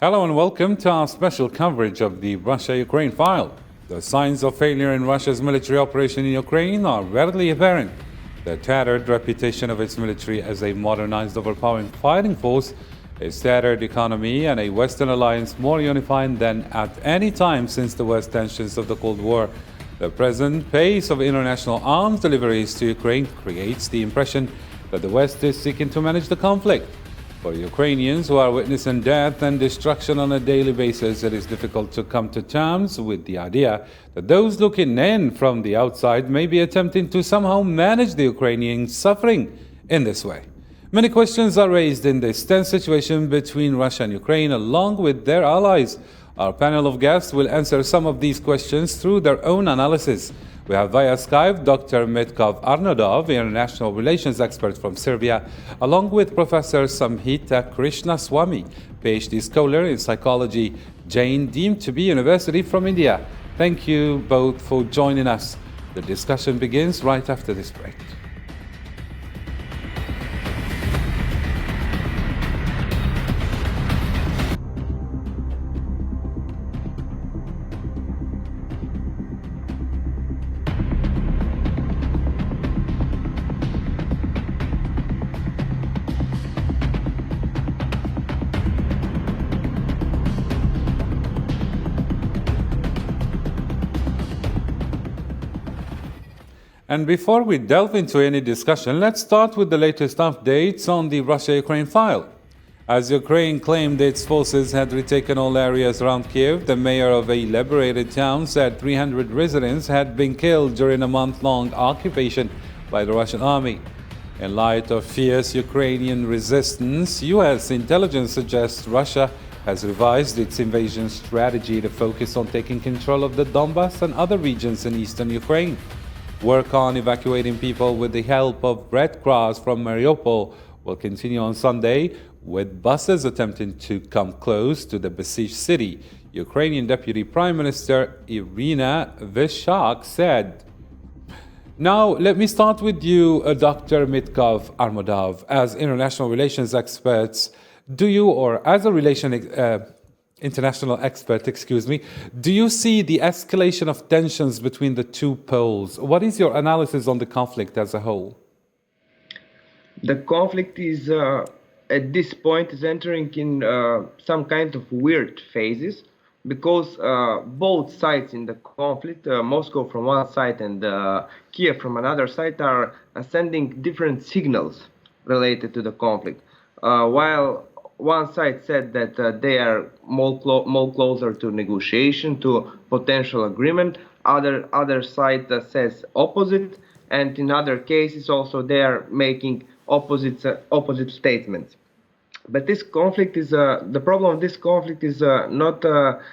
Hello and welcome to our special coverage of the Russia-Ukraine file. The signs of failure in Russia's military operation in Ukraine are readily apparent. The tattered reputation of its military as a modernized, overpowering fighting force, a tattered economy, and a Western alliance more unified than at any time since the worst tensions of the Cold War. The present pace of international arms deliveries to Ukraine creates the impression that the West is seeking to manage the conflict. For Ukrainians who are witnessing death and destruction on a daily basis, it is difficult to come to terms with the idea that those looking in from the outside may be attempting to somehow manage the Ukrainian suffering in this way. Many questions are raised in this tense situation between Russia and Ukraine, along with their allies. Our panel of guests will answer some of these questions through their own analysis. We have via Skype Dr. Mitkov Arnodov, international relations expert from Serbia, along with Professor Samhita Krishnaswamy, PhD scholar in psychology, Jain deemed to be University from India. Thank you both for joining us. The discussion begins right after this break. And before we delve into any discussion, let's start with the latest updates on the Russia-Ukraine file. As Ukraine claimed its forces had retaken all areas around Kiev, the mayor of a liberated town said 300 residents had been killed during a month-long occupation by the Russian army. In light of fierce Ukrainian resistance, U.S. intelligence suggests Russia has revised its invasion strategy to focus on taking control of the Donbas and other regions in eastern Ukraine. Work on evacuating people with the help of Red Cross from Mariupol will continue on Sunday, with buses attempting to come close to the besieged city. Ukrainian Deputy Prime Minister Irina Vereshchuk said. Now, let me start with you, Dr. Mitkov Arnodov. As international relations experts, do you, or as a international expert, do you see the escalation of tensions between the two poles? What is your analysis on the conflict as a whole? The conflict is, at this point, is entering in some kind of weird phases, because both sides in the conflict, Moscow from one side and Kiev from another side, are sending different signals related to the conflict. While one side said that they are more closer to negotiation, to potential agreement. Other side says opposite, and in other cases also they are making opposite statements. But this conflict is the problem of this conflict is not the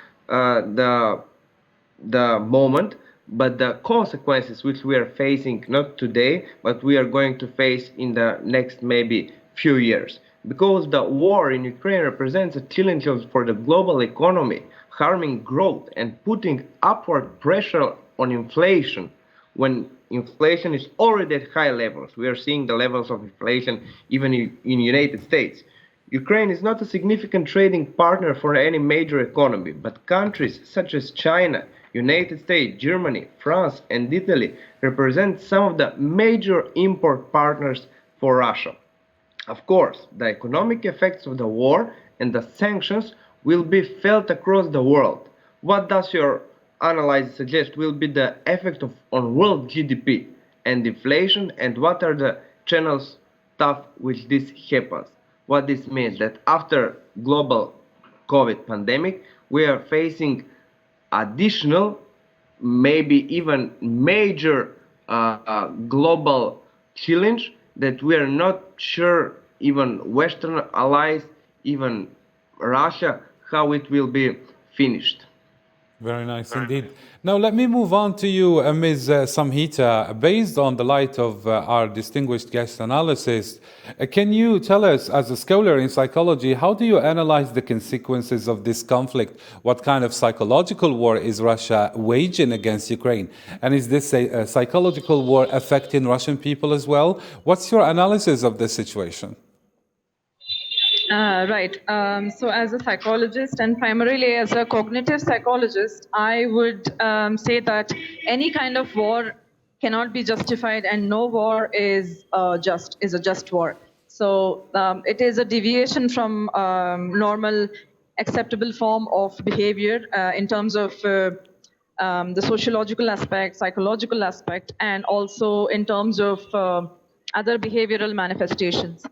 moment, but the consequences which we are facing not today, but we are going to face in the next maybe few years. Because the war in Ukraine represents a challenge for the global economy, harming growth and putting upward pressure on inflation when inflation is already at high levels. We are seeing the levels of inflation even in the United States. Ukraine is not a significant trading partner for any major economy, but countries such as China, United States, Germany, France, and Italy represent some of the major import partners for Russia. Of course, the economic effects of the war and the sanctions will be felt across the world. What does your analysis suggest will be the effect on world GDP and inflation, and what are the channels through which this happens? What this means that after global COVID pandemic, we are facing additional, maybe even major global challenge that we are not sure, even Western allies, even Russia, how it will be finished. Very nice indeed. Now let me move on to you, Ms. Samhita. Based on the light of our distinguished guest analysis, can you tell us, as a scholar in psychology, how do you analyze the consequences of this conflict? What kind of psychological war is Russia waging against Ukraine? And is this a psychological war affecting Russian people as well? What's your analysis of this situation? Right. So, as a psychologist and primarily as a cognitive psychologist, I would say that any kind of war cannot be justified, and no war is a just war. So, it is a deviation from normal, acceptable form of behavior in terms of the sociological aspect, psychological aspect, and also in terms of other behavioral manifestations.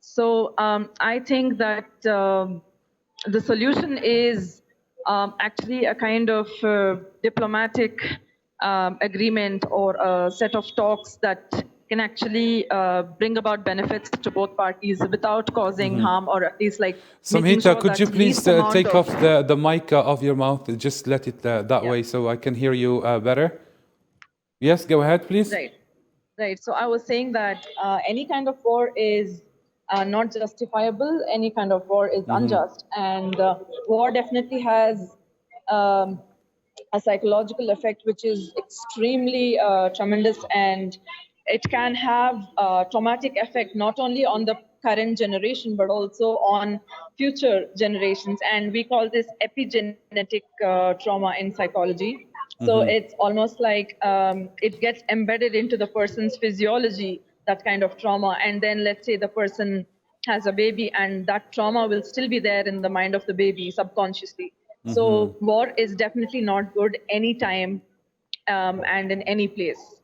So I think that the solution is actually a kind of diplomatic agreement or a set of talks that can actually bring about benefits to both parties without causing harm, or at least like making Samhita, sure could you that please least amount take of off the mic of your mouth? Just let it that way so I can hear you better. Yes, go ahead, please. Right, right. So I was saying that any kind of war is not justifiable. Any kind of war is unjust, and war definitely has um, a psychological effect which is extremely tremendous, and it can have a traumatic effect not only on the current generation but also on future generations. And we call this epigenetic trauma in psychology. So it's almost like it gets embedded into the person's physiology, that kind of trauma. And then let's say the person has a baby, and that trauma will still be there in the mind of the baby subconsciously. So war is definitely not good anytime and in any place.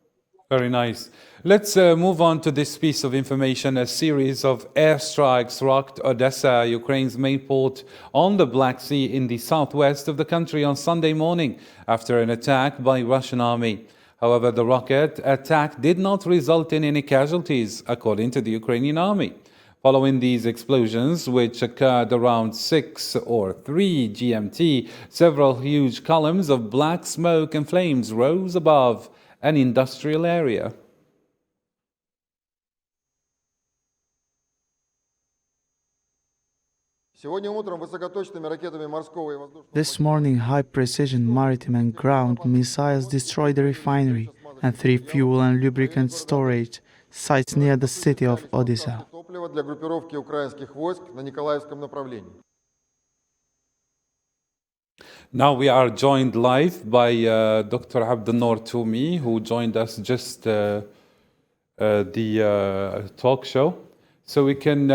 Very nice. Let's move on to this piece of information. A series of airstrikes rocked Odessa, Ukraine's main port on the Black Sea in the southwest of the country on Sunday morning after an attack by Russian army. However, the rocket attack did not result in any casualties, according to the Ukrainian army. Following these explosions, which occurred around 6 or 3 GMT, several huge columns of black smoke and flames rose above an industrial area. This morning, high-precision maritime and ground missiles destroyed the refinery and 3 fuel and lubricant storage sites near the city of Odessa. Now we are joined live by Dr. Abdel Toumi, who joined us just the talk show. So we can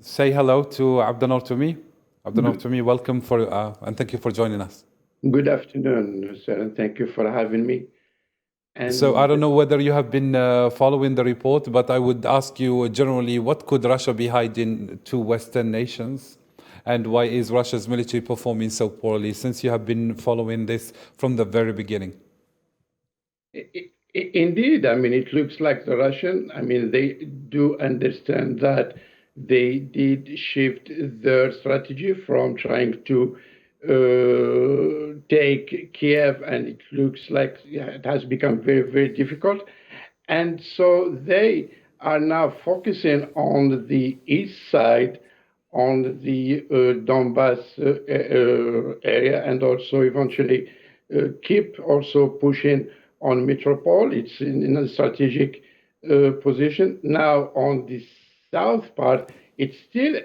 say hello to Abdel Toumi. Abdel Toumi, welcome and thank you for joining us. Good afternoon, sir, and thank you for having me. And so I don't know whether you have been following the report, but I would ask you generally, what could Russia be hiding to Western nations? And why is Russia's military performing so poorly, since you have been following this from the very beginning? Indeed, I mean, it looks like the Russian, I mean, they do understand that they did shift their strategy from trying to take Kiev, and it looks like it has become very, very difficult. And so they are now focusing on the east side, on the Donbass area, and also eventually keep also pushing on Metropole. It's in a strategic position. Now on the south part, it's still,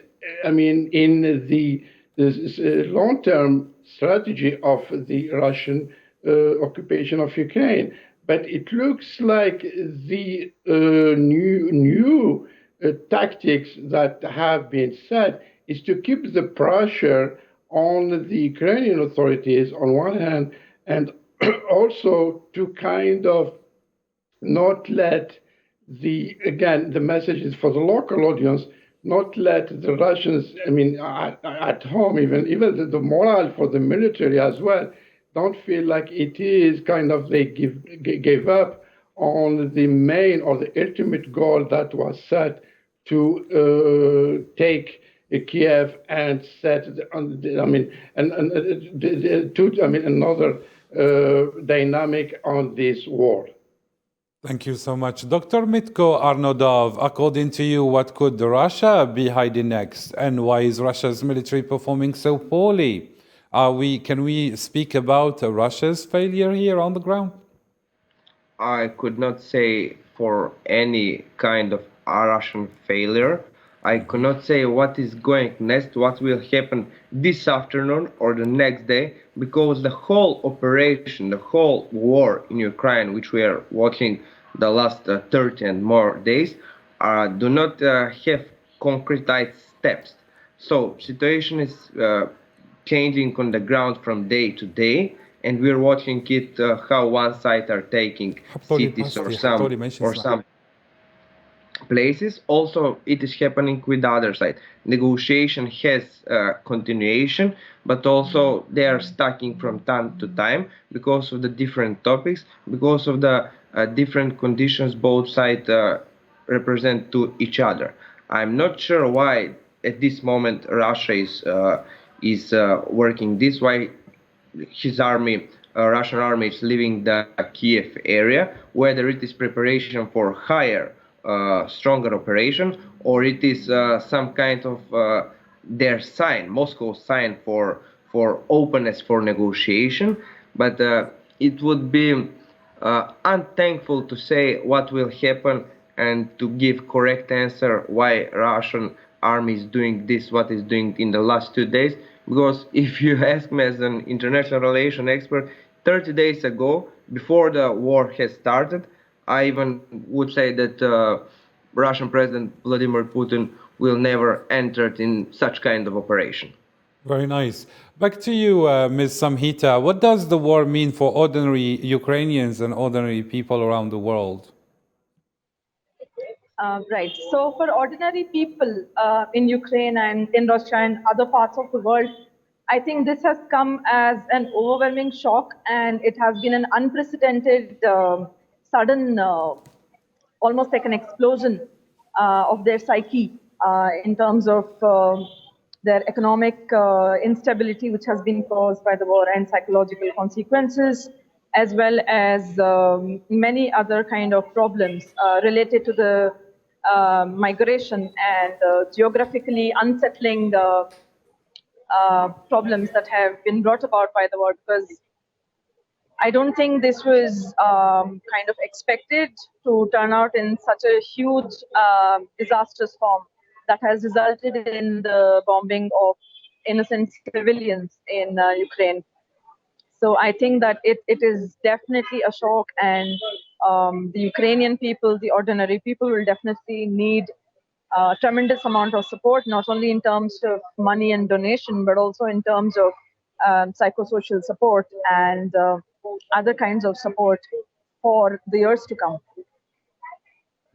I mean, in the long-term strategy of the Russian occupation of Ukraine. But it looks like the new tactics that have been set is to keep the pressure on the Ukrainian authorities on one hand, and also to kind of not let the message is for the local audience, not let the Russians, I mean, at home, even the morale for the military as well, don't feel like it is kind of they gave up on the main or the ultimate goal that was set to take Kiev and set, another dynamic on this war. Thank you so much. Dr. Mitko Arnodov, according to you, what could Russia be hiding next? And why is Russia's military performing so poorly? Can we speak about Russia's failure here on the ground? I could not say for any kind of Russian failure. I cannot say what is going next, what will happen this afternoon or the next day, because the whole operation, the whole war in Ukraine, which we are watching the last 30 and more days, do not have concretized steps. So situation is changing on the ground from day to day, and we're watching it how one side are taking cities or some places. Also, it is happening with the other side. Negotiation has continuation, but also they are stacking from time to time because of the different topics, because of the different conditions both sides represent to each other. I'm not sure why at this moment Russia is working this way. His army, Russian army, is leaving the Kiev area, whether it is preparation for higher, stronger operation, or it is some kind of their sign, Moscow's sign for openness for negotiation. But it would be unthankful to say what will happen and to give correct answer why Russian army is doing this, what is doing in the last 2 days. Because if you ask me as an international relations expert, 30 days ago, before the war has started, I even would say that Russian President Vladimir Putin will never enter in such kind of operation. Very nice. Back to you, Ms. Samhita. What does the war mean for ordinary Ukrainians and ordinary people around the world? Right. So for ordinary people in Ukraine and in Russia and other parts of the world, I think this has come as an overwhelming shock, and it has been an unprecedented, sudden, almost like an explosion of their psyche in terms of their economic instability, which has been caused by the war, and psychological consequences, as well as many other kind of problems related to the migration and geographically unsettling problems that have been brought about by the war, because I don't think this was kind of expected to turn out in such a huge disastrous form that has resulted in the bombing of innocent civilians in Ukraine. So I think that it is definitely a shock, and the Ukrainian people, the ordinary people, will definitely need a tremendous amount of support, not only in terms of money and donation, but also in terms of psychosocial support and other kinds of support for the years to come.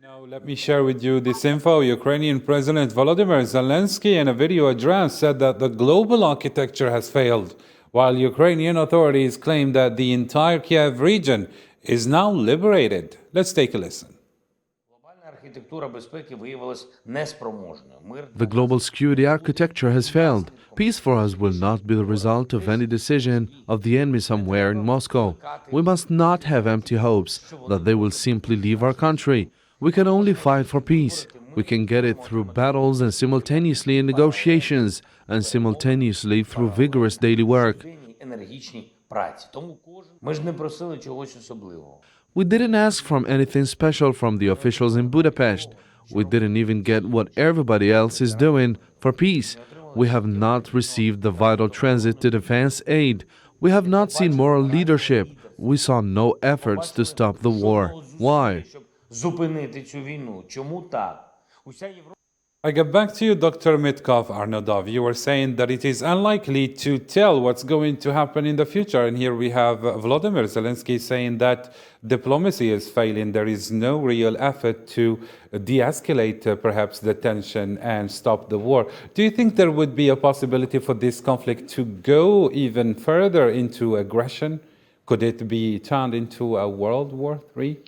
Now, let me share with you this info. Ukrainian President Volodymyr Zelensky, in a video address, said that the global architecture has failed, while Ukrainian authorities claim that the entire Kiev region is now liberated. Let's take a listen. The global security architecture has failed. Peace for us will not be the result of any decision of the enemy somewhere in Moscow. We must not have empty hopes that they will simply leave our country. We can only fight for peace. We can get it through battles and simultaneously in negotiations and simultaneously through vigorous daily work. We didn't ask for anything special from the officials in Budapest. We didn't even get what everybody else is doing for peace. We have not received the vital transit to defense aid. We have not seen moral leadership. We saw no efforts to stop the war. Why? I get back to you, Dr. Mitkov Arnodov. You were saying that it is unlikely to tell what's going to happen in the future. And here we have Volodymyr Zelensky saying that diplomacy is failing. There is no real effort to de-escalate perhaps the tension and stop the war. Do you think there would be a possibility for this conflict to go even further into aggression? Could it be turned into a World War III?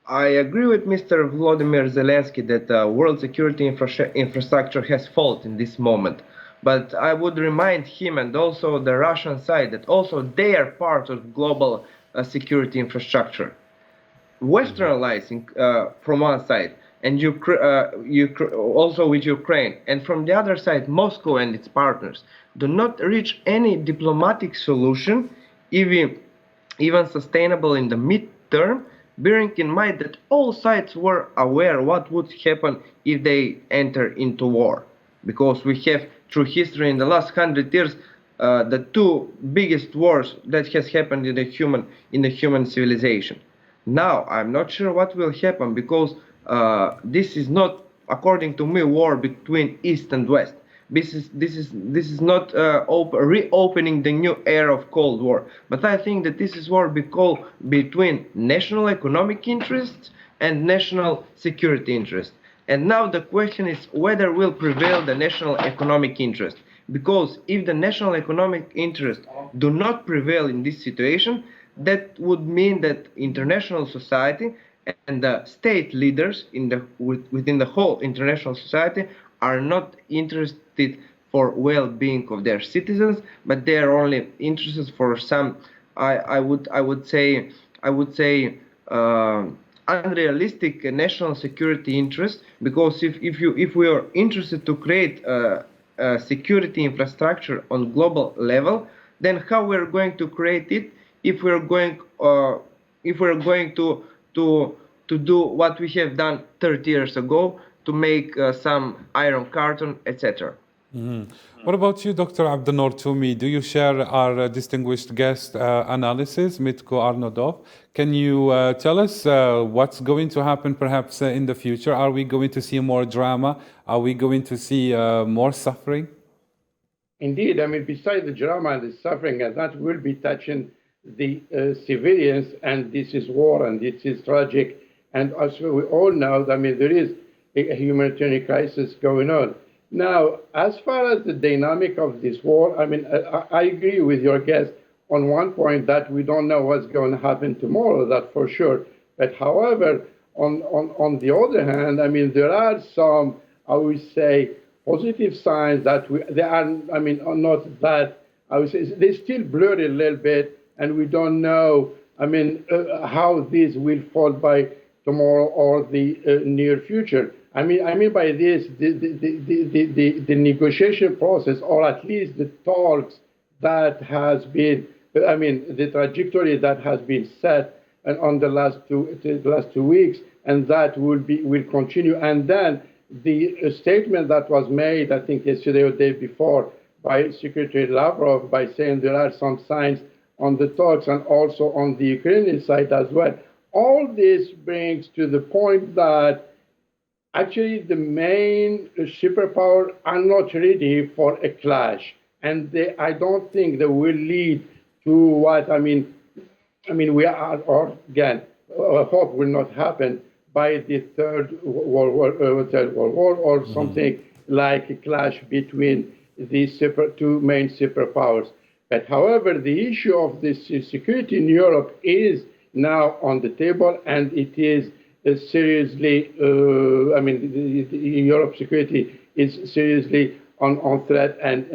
I agree with Mr. Volodymyr Zelensky that world security infrastructure has failed in this moment. But I would remind him and also the Russian side that also they are part of global security infrastructure. Western allies from one side, and also with Ukraine, and from the other side, Moscow and its partners do not reach any diplomatic solution, even sustainable in the mid-term, bearing in mind that all sides were aware what would happen if they enter into war. Because we have, through history in the last 100 years, the two biggest wars that has happened in the human civilization. Now, I'm not sure what will happen, because this is not, according to me, war between East and West. This is not reopening the new era of Cold War. But I think that this is war between national economic interests and national security interests. And now the question is whether will prevail the national economic interest. Because if the national economic interests do not prevail in this situation, that would mean that international society and the state leaders within the whole international society are not interested for well-being of their citizens, but they are only interested for some, I would say unrealistic national security interest. Because if we are interested to create a security infrastructure on global level, then how we're going to create it if we're going to do what we have done 30 years ago, to make some iron curtain, etc. What about you, Dr. Abdel Toumi? Do you share our distinguished guest analysis, Mitko Arnodov? Can you tell us what's going to happen perhaps in the future? Are we going to see more drama? Are we going to see more suffering? Indeed, I mean, besides the drama and the suffering, and that will be touching the civilians, and this is war, and this is tragic. And also, we all know, I mean, there is a humanitarian crisis going on. Now, as far as the dynamic of this war, I mean, I agree with your guest on one point, that we don't know what's going to happen tomorrow, that for sure. But however, on the other hand, I mean, there are some, I would say, positive signs that they are, I mean, are not that, I would say, they still blurry a little bit, and we don't know, I mean, how this will fall by tomorrow or the near future. I mean by this, the negotiation process, or at least the talks that has been, I mean, the trajectory that has been set on the last 2 weeks, and that will continue. And then the statement that was made, I think yesterday or the day before, by Secretary Lavrov, by saying there are some signs on the talks and also on the Ukrainian side as well. All this brings to the point that actually the main superpower are not ready for a clash, and I don't think they will lead to what I mean we are, or again, hope will not happen by the Third World War or something like a clash between the two main superpowers. But however, the issue of this security in Europe is now on the table, and it is seriously, Europe's security is seriously on threat, and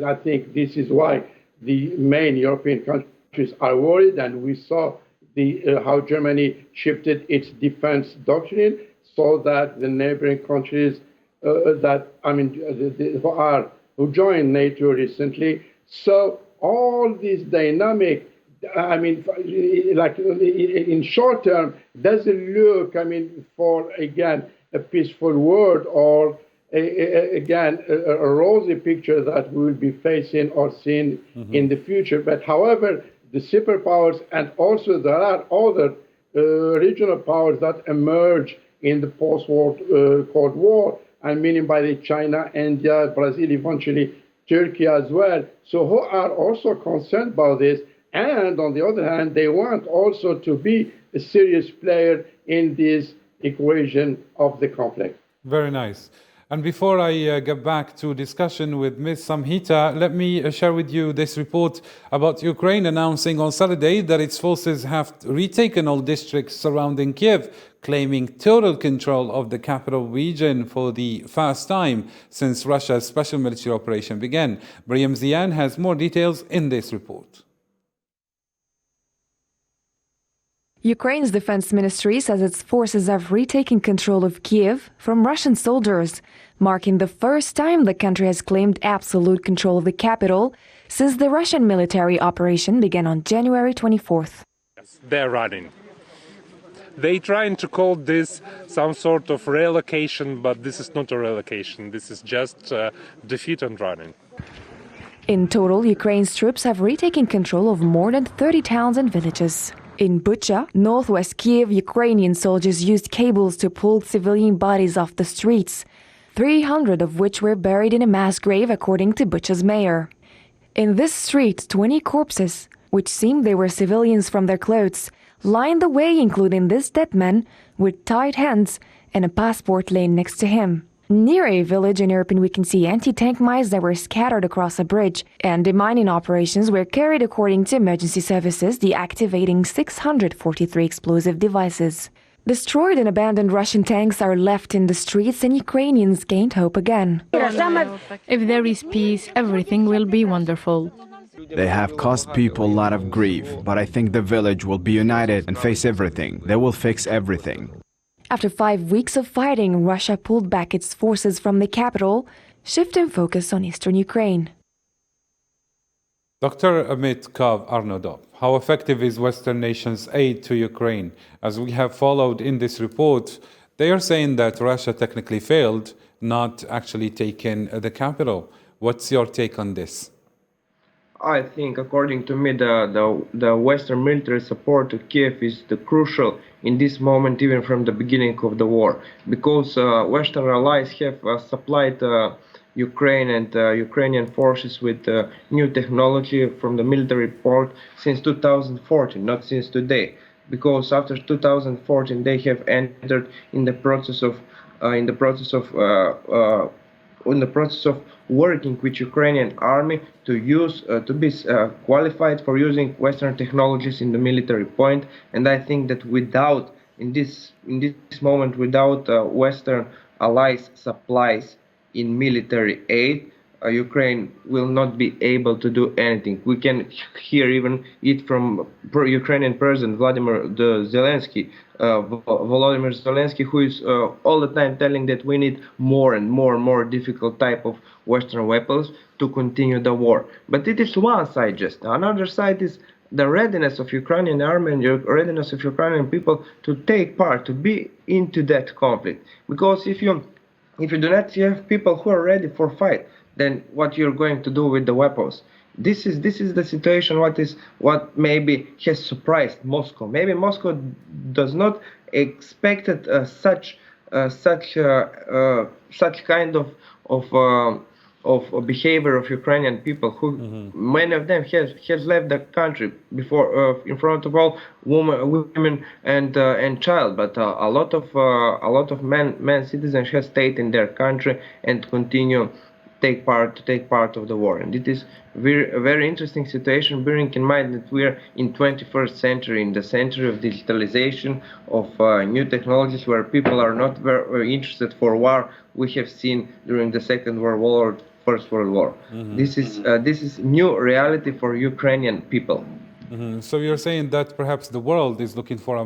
I think this is why the main European countries are worried, and we saw how Germany shifted its defense doctrine, so that the neighboring countries who joined NATO recently. So all this dynamic, I mean, like in short term, doesn't look, I mean, for again a peaceful world, or a rosy picture that we will be facing or seeing in the future. But however, the superpowers, and also there are other regional powers that emerge in the post-war Cold War, I mean by the China, India, Brazil, eventually Turkey as well, so who are also concerned about this. And on the other hand, they want also to be a serious player in this equation of the conflict. Very nice. And before I get back to discussion with Ms. Samhita, let me share with you this report about Ukraine announcing on Saturday that its forces have retaken all districts surrounding Kiev, claiming total control of the capital region for the first time since Russia's special military operation began. Briam Zian has more details in this report. Ukraine's defense ministry says its forces have retaken control of Kiev from Russian soldiers, marking the first time the country has claimed absolute control of the capital since the Russian military operation began on January 24th. They're running. They trying to call this some sort of relocation, but this is not a relocation. This is just defeat and running. In total, Ukraine's troops have retaken control of more than 30 towns and villages. In Bucha, northwest Kiev, Ukrainian soldiers used cables to pull civilian bodies off the streets, 300 of which were buried in a mass grave, according to Bucha's mayor. In this street, 20 corpses, which seemed they were civilians from their clothes, lined the way, including this dead man with tied hands and a passport laying next to him. Near a village in Irpin, we can see anti-tank mines that were scattered across a bridge, and demining operations were carried according to emergency services, deactivating 643 explosive devices. Destroyed and abandoned Russian tanks are left in the streets, and Ukrainians gained hope again. If there is peace, everything will be wonderful. They have caused people a lot of grief, but I think the village will be united and face everything. They will fix everything. After 5 weeks of fighting, Russia pulled back its forces from the capital, shifting focus on eastern Ukraine. Dr. Amit Kav Arnodov, how effective is Western nations' aid to Ukraine? As we have followed in this report, they are saying that Russia technically failed, not actually taken the capital. What's your take on this? I think, according to me, the Western military support to Kiev is the crucial in this moment, even from the beginning of the war, because Western allies have supplied Ukraine and Ukrainian forces with new technology from the military part since 2014, not since today. Because after 2014, they have entered in the process of working with Ukrainian army to use to be qualified for using Western technologies in the military point. And I think that without in this moment, without Western allies supplies in military aid, Ukraine will not be able to do anything. We can hear even it from Ukrainian President Volodymyr Zelensky, who is all the time telling that we need more and more difficult type of Western weapons to continue the war. But it is one side just. Another side is the readiness of Ukrainian army and the readiness of Ukrainian people to take part, to be into that conflict. Because if you do not have people who are ready for fight, then what you're going to do with the weapons? This is the situation. What maybe has surprised Moscow. Maybe Moscow does not expected such kind of behavior of Ukrainian people, who many of them has left the country before in front of all women and child, but a lot of men citizens have stayed in their country and continue take part of the war. And it is a very interesting situation, bearing in mind that we are in 21st century, in the century of digitalization, of new technologies, where people are not very interested for war. We have seen during the Second World War or First World War. This is new reality for Ukrainian people. So you're saying that perhaps the world is looking for a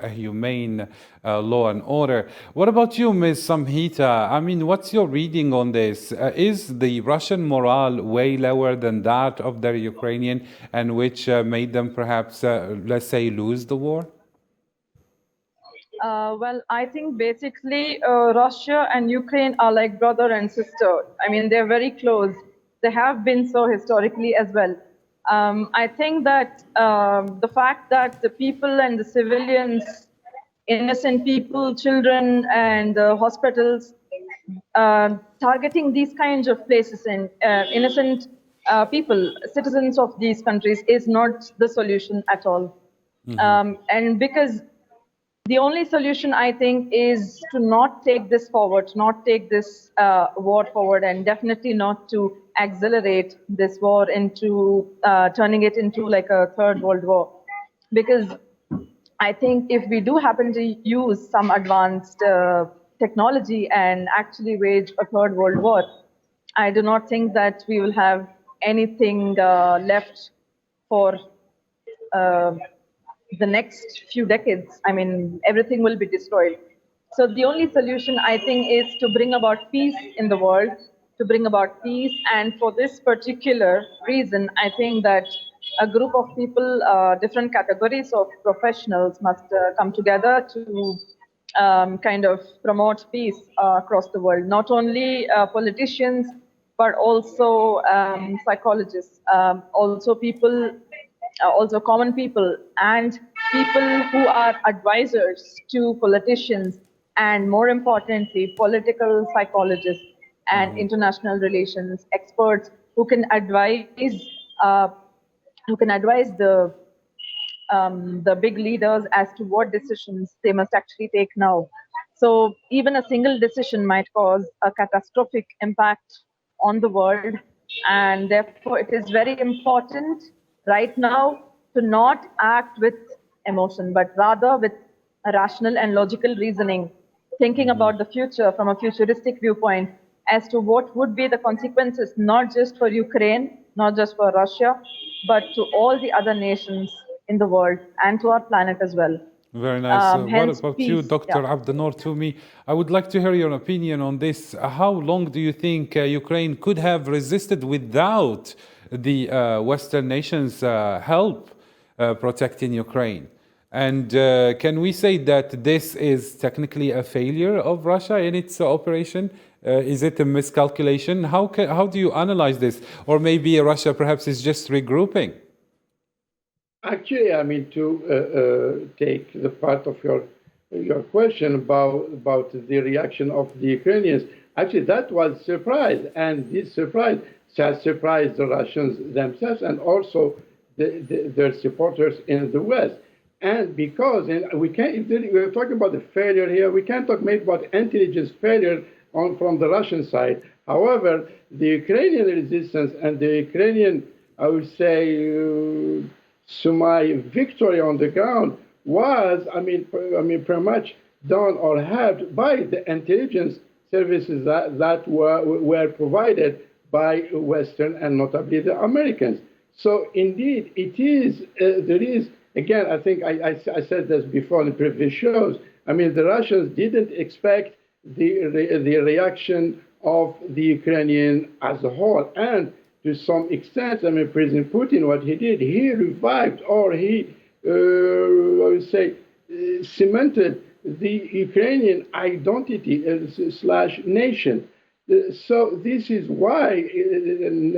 humane law and order. What about you, Ms. Samhita? I mean, what's your reading on this? Is the Russian morale way lower than that of the Ukrainian, and which made them perhaps, let's say, lose the war? Well, I think basically Russia and Ukraine are like brother and sister. I mean, they're very close. They have been so historically as well. I think that the fact that the people and the civilians, innocent people, children, and hospitals, targeting these kinds of places and innocent people, citizens of these countries, is not the solution at all. And because the only solution, I think, is to not take this forward, not take this war forward, and definitely not to accelerate this war into turning it into like a third world war. Because I think if we do happen to use some advanced technology and actually wage a third world war, I do not think that we will have anything left for the next few decades. I mean, everything will be destroyed. So the only solution, I think, is to bring about peace in the world, to bring about peace. And for this particular reason, I think that a group of people, different categories of professionals must come together to kind of promote peace across the world. Not only politicians, but also psychologists, also people, also common people, and people who are advisors to politicians, and more importantly, political psychologists and international relations experts who can advise uh, the big leaders as to what decisions they must actually take now. So even a single decision might cause a catastrophic impact on the world, and therefore it is very important right now to not act with emotion, but rather with a rational and logical reasoning, thinking about the future from a futuristic viewpoint as to what would be the consequences, not just for Ukraine, not just for Russia, but to all the other nations in the world and to our planet as well. Very nice. What Hence, about peace. you, Dr. Yeah. Abdel Toumi? I would like to hear your opinion on this. How long do you think Ukraine could have resisted without the Western nations' help protecting Ukraine? And can we say that this is technically a failure of Russia in its operation? Is it a miscalculation? How do you analyze this? Or maybe Russia perhaps is just regrouping? Actually, I mean, to take the part of your question about the reaction of the Ukrainians, actually that was a surprise, and this surprise has surprised the Russians themselves and also their supporters in the West. And because we can't, if we're talking about the failure here, we can't talk maybe about intelligence failure from the Russian side. However, the Ukrainian resistance and the Ukrainian, I would say, victory on the ground was, I mean, pretty much done or helped by the intelligence services that were provided by Western and notably the Americans. So indeed, it is there is. Again, I think I said this before in previous shows. I mean, the Russians didn't expect the reaction of the Ukrainian as a whole. And to some extent, I mean, President Putin, what he did, he revived or he, I would say, cemented the Ukrainian identity / nation. So this is why,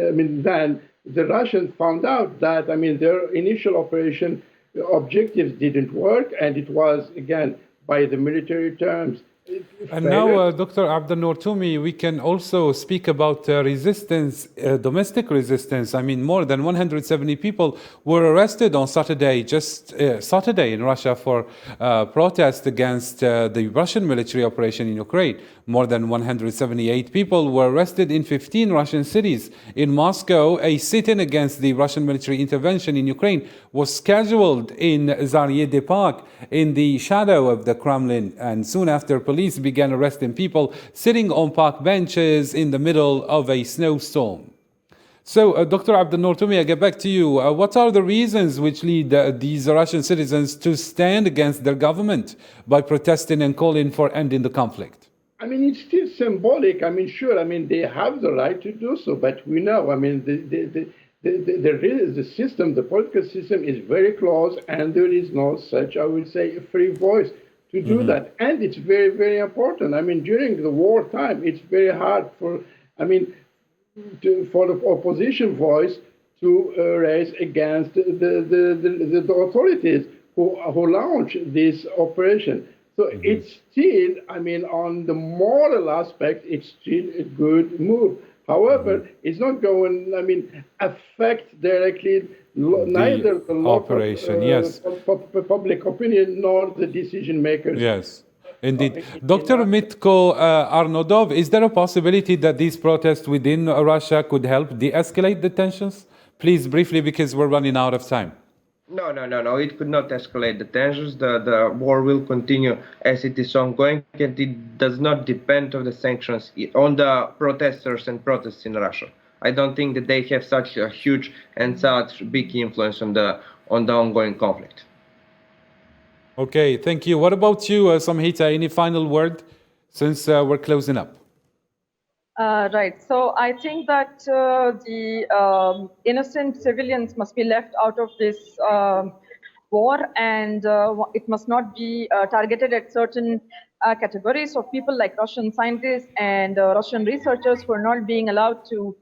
I mean, then the Russians found out that, I mean, their initial operation objectives didn't work, and it was, again, by the military terms. And now, Dr. Abdel Toumi, we can also speak about resistance, domestic resistance. I mean, more than 170 people were arrested on Saturday, just Saturday in Russia for protest against the Russian military operation in Ukraine. More than 178 people were arrested in 15 Russian cities. In Moscow, a sit-in against the Russian military intervention in Ukraine was scheduled in Zaryadye Park in the shadow of the Kremlin, and soon after, police began arresting people sitting on park benches in the middle of a snowstorm. So, Dr. Abdel Toumi, I get back to you. What are the reasons which lead these Russian citizens to stand against their government by protesting and calling for ending the conflict? I mean, it's still symbolic. I mean, sure, I mean, they have the right to do so, but we know, I mean, the system, the political system is very close, and there is no such, I would say, a free voice to do that. And it's very, very important. I mean, during the wartime, it's very hard for, I mean, for the opposition voice to raise against the authorities who launched this operation. So it's still, I mean, on the moral aspect, it's still a good move. However, it's not going, I mean, affect directly neither the operation, yes, public opinion nor the decision makers. Yes, indeed. Dr. Mitko Arnodov, is there a possibility that these protests within Russia could help de-escalate the tensions? Please, briefly, because we're running out of time. No. It could not escalate the tensions. The war will continue as it is ongoing, and it does not depend on the sanctions, on the protesters and protests in Russia. I don't think that they have such a huge and such big influence on the ongoing conflict. Okay, thank you. What about you, Samhita? Any final word since we're closing up? Right. So I think that the innocent civilians must be left out of this war, and it must not be targeted at certain categories of people like Russian scientists and Russian researchers who are not being allowed to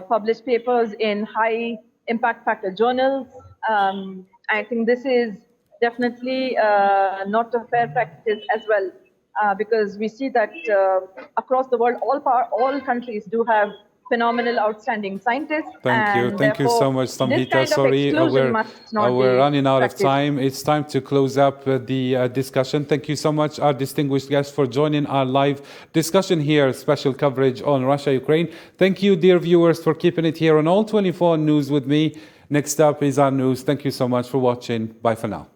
publish papers in high impact factor journals. I think this is definitely not a fair practice as well. Because we see that across the world, all countries do have phenomenal, outstanding scientists. Thank you so much, Samhita. Sorry, we're running out of time. It's time to close up the discussion. Thank you so much, our distinguished guests, for joining our live discussion here, special coverage on Russia-Ukraine. Thank you, dear viewers, for keeping it here on All 24 News with me. Next up is our news. Thank you so much for watching. Bye for now.